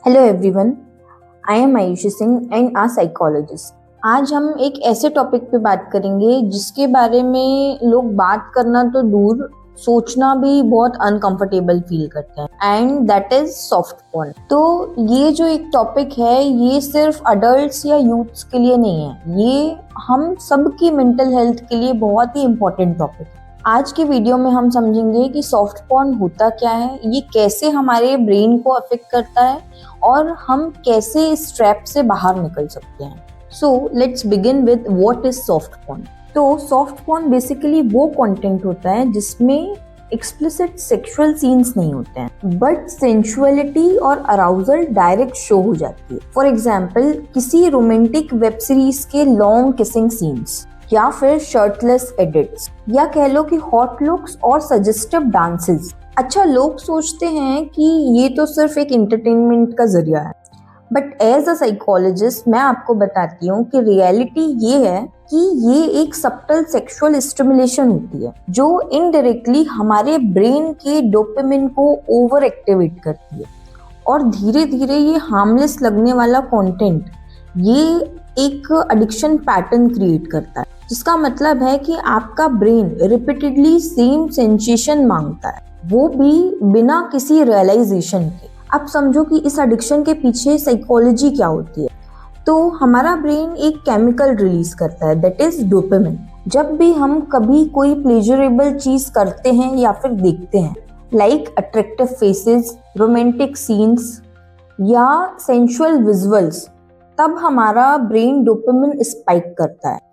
Hello everyone, I am Ayushi Singh and a psychologist. आज हम एक ऐसे टॉपिक पे बात करेंगे जिसके बारे में लोग बात करना तो दूर, सोचना भी बहुत अनकंफर्टेबल फील करते हैं, and that is soft porn. तो ये जो एक टॉपिक है ये सिर्फ अडल्ट्स या यूथ्स के लिए नहीं है, ये हम सब की मेंटल हेल्थ के लिए बहुत ही इम्पोर्टेंट टॉपिक है। आज के वीडियो में हम समझेंगे कि सॉफ्ट पॉर्न होता क्या है, ये कैसे हमारे ब्रेन को अफेक्ट करता है और हम कैसे इस ट्रैप से बाहर निकल सकते हैं। So let's begin with what is soft porn. तो सॉफ्ट पॉर्न बेसिकली वो कंटेंट होता है जिसमें एक्सप्लिसिट सेक्सुअल सीन्स नहीं होते हैं, बट सेंसुअलिटी और अराउजल डायरेक्ट शो हो जाती है। फॉर एग्जाम्पल, किसी रोमांटिक वेब सीरीज के लॉन्ग किसिंग सीन्स, या फिर शर्टलेस एडिट्स, या कह लो कि हॉट लुक्स और सजेस्टिव डांसेस। अच्छा, लोग सोचते हैं कि ये तो सिर्फ एक एंटरटेनमेंट का जरिया है, बट एज अ साइकोलॉजिस्ट मैं आपको बताती हूँ कि रियलिटी ये है कि ये एक सब्टल सेक्सुअल स्टिमुलेशन होती है जो इनडायरेक्टली हमारे ब्रेन के डोपामिन को ओवर एक्टिवेट करती है, और धीरे धीरे ये हार्मलेस लगने वाला कंटेंट ये एक एडिक्शन पैटर्न क्रिएट करता है, जिसका मतलब है कि आपका ब्रेन रिपीटेडली सेम सेंसेशन मांगता है, वो भी बिना किसी रियलाइजेशन के। अब समझो कि इस एडिक्शन के पीछे साइकोलॉजी क्या होती है। तो हमारा ब्रेन एक केमिकल रिलीज करता है, दैट इज डोपामिन। जब भी हम कभी कोई प्लेजरेबल चीज करते हैं या फिर देखते हैं, like attractive faces, romantic scenes या सेंसुअल विजुअल्स, तब हमारा ब्रेन डोपामिन स्पाइक करता है।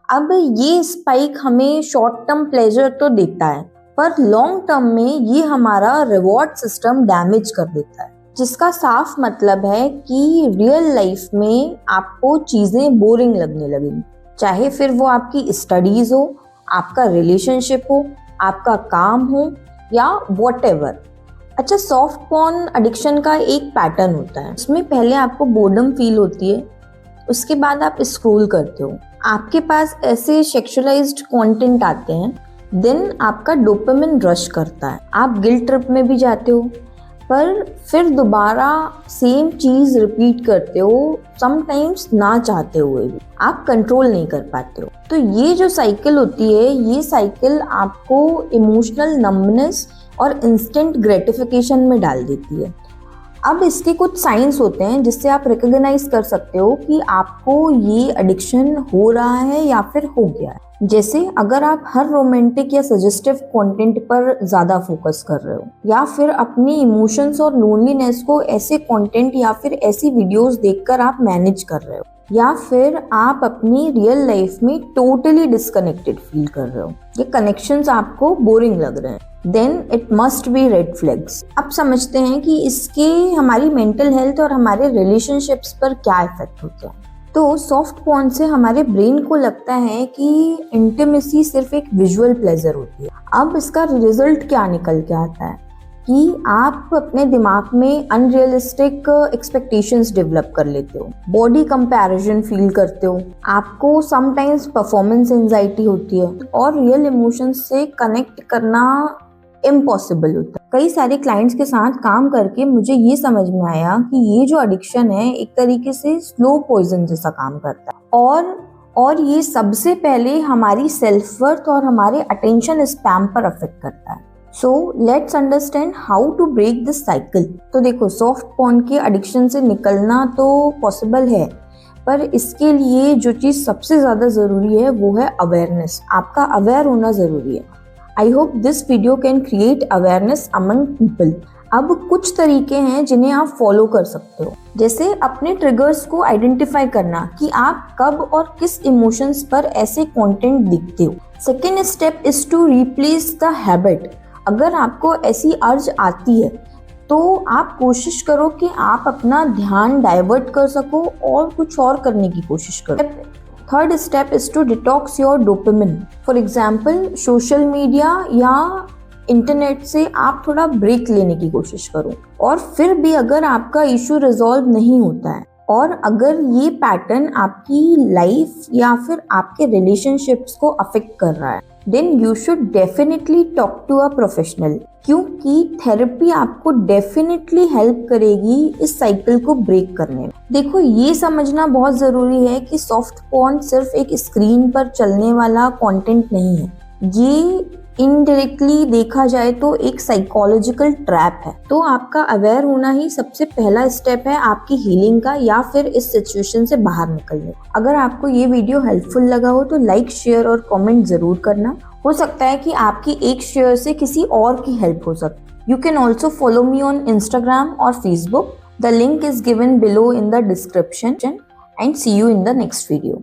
अब ये स्पाइक हमें शॉर्ट टर्म प्लेजर तो देता है, पर लॉन्ग टर्म में ये हमारा रिवॉर्ड सिस्टम डैमेज कर देता है, जिसका साफ मतलब है कि रियल लाइफ में आपको चीजें बोरिंग लगने लगेंगी, चाहे फिर वो आपकी स्टडीज हो, आपका रिलेशनशिप हो, आपका काम हो या व्हाटएवर। अच्छा, सॉफ्ट पॉर्न एडिक्शन का एक पैटर्न होता है। इसमें पहले आपको बोर्डम फील होती है, उसके बाद आप स्क्रॉल करते हो, आपके पास ऐसे सेक्सुअलाइज्ड कंटेंट आते हैं, देन आपका डोपामिन रश करता है, आप गिल्ट ट्रिप में भी जाते हो, पर फिर दोबारा सेम चीज रिपीट करते हो, समटाइम्स ना चाहते हुए भी आप कंट्रोल नहीं कर पाते हो। तो ये जो साइकिल होती है, ये साइकिल आपको इमोशनल नंबनेस और इंस्टेंट ग्रेटिफिकेशन में डाल देती है। अब इसके कुछ साइंस होते हैं जिससे आप रिकॉग्नाइज कर सकते हो कि आपको ये एडिक्शन हो रहा है या फिर हो गया है। जैसे अगर आप हर रोमांटिक या सजेस्टिव कंटेंट पर ज्यादा फोकस कर रहे हो, या फिर अपनी इमोशंस और लोनलीनेस को ऐसे कंटेंट या फिर ऐसी वीडियोस देखकर आप मैनेज कर रहे हो, या फिर आप अपनी रियल लाइफ में टोटली डिस्कनेक्टेड फील कर रहे हो, ये कनेक्शंस आपको बोरिंग लग रहे हैं, then it must be red flags. अब समझते हैं कि इसके हमारी मेंटल हेल्थ और हमारे रिलेशनशिप्स पर क्या इफेक्ट होते हैं। तो सॉफ्ट पॉर्न से हमारे ब्रेन को लगता है कि इंटीमेसी सिर्फ एक विजुअल प्लेजर होती है। अब इसका रिजल्ट क्या निकल के आता है कि आप अपने दिमाग में अनरियलिस्टिक एक्सपेक्टेशंस डेवलप कर लेते हो, बॉडी कंपैरिजन फील करते हो, आपको समटाइम्स परफॉर्मेंस एंजाइटी होती है, और रियल इमोशंस से कनेक्ट करना इम्पॉसिबल होता है। कई सारे क्लाइंट्स के साथ काम करके मुझे ये समझ में आया कि ये जो एडिक्शन है एक तरीके से स्लो पॉइजन जैसा काम करता है, और ये सबसे पहले हमारी सेल्फ वर्थ और हमारे अटेंशन स्पैम पर अफेक्ट करता है। So let's understand how to break this cycle. तो देखो, सॉफ्ट पॉर्न के एडिक्शन से निकलना तो पॉसिबल है, पर इसके लिए जो चीज़ सबसे ज़्यादा ज़रूरी है वो है अवेयरनेस। आपका अवेयर होना ज़रूरी है। I hope this video can create awareness among people. अब कुछ तरीके हैं जिन्हें आप फॉलो कर सकते हो, जैसे अपने ट्रिगर्स को आइडेंटिफाई करना कि आप कब और किस इमोशंस पर ऐसे कंटेंट देखते हो। Second step is to replace the habit. अगर आपको ऐसी अर्ज आती है तो आप कोशिश करो कि आप अपना ध्यान डाइवर्ट कर सको और कुछ और करने की कोशिश करो। Third step is to detox your dopamine. For example, social media या इंटरनेट से आप थोड़ा ब्रेक लेने की कोशिश करो। और फिर भी अगर आपका इशू रिजॉल्व नहीं होता है, और अगर ये पैटर्न आपकी लाइफ या फिर आपके रिलेशनशिप्स को अफेक्ट कर रहा है, then you should definitely talk to a professional, क्योंकि थेरेपी आपको डेफिनेटली हेल्प करेगी इस साइकिल को ब्रेक करने में। देखो, ये समझना बहुत जरूरी है कि सॉफ्ट पॉर्न सिर्फ एक स्क्रीन पर चलने वाला कंटेंट नहीं है, ये इनडायरेक्टली देखा जाए तो एक साइकोलॉजिकल ट्रैप है। तो आपका अवेयर होना ही सबसे पहला स्टेप है आपकी हीलिंग का, या फिर इस सिचुएशन से बाहर निकलने। अगर आपको ये वीडियो हेल्पफुल लगा हो तो लाइक, शेयर और कमेंट जरूर करना। हो सकता है कि आपकी एक शेयर से किसी और की हेल्प हो सके। You can also follow me on Instagram और Facebook. The link is given below in the description, and see you in the next video.